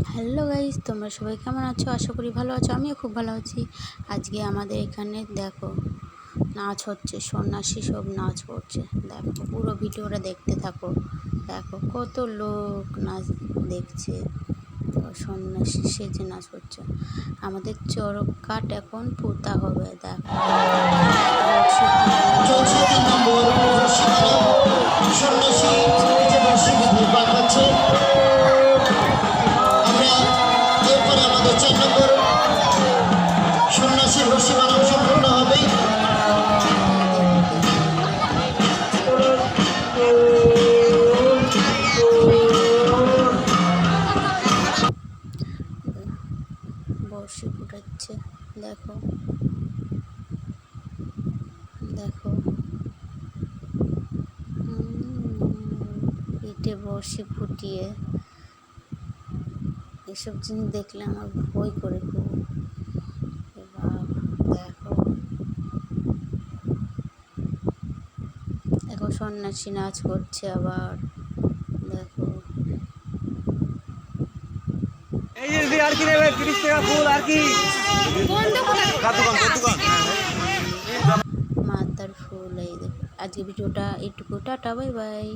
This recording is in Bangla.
হ্যালো গাইস, তোমরা সবাই কেমন আছো? আশা করি ভালো আছো। আমিও খুব ভালো আছি। আজকে আমাদের এখানে দেখো নাচ হচ্ছে, সন্ন্যাসী সব নাচ করছে। দেখো পুরো ভিডিওটা দেখতে থাকো। দেখো কত লোক নাচ দেখছে, তো সন্ন্যাসী সেজে নাচ করছে। আমাদের চড়ক কাঠ এখন পোতা হবে। দেখো সন্ন্যাসী রশি বানানো সম্পূর্ণ হবে। বর্ষি ফুটাচ্ছে। দেখো দেখো পিঠে বর্ষি ফুটিয়ে এসব জিনিস দেখলে আমার ভয় করে খুব। এবার দেখো দেখো সন্ন্যাসী নাচ করছে আবার। দেখো এই যে আর কি নেবে 30 টাকা ফুল আর কি মাথার ফুল। এই দেখো আজকে ভিডিওটা এইটুকু, টাটা, বাই বাই।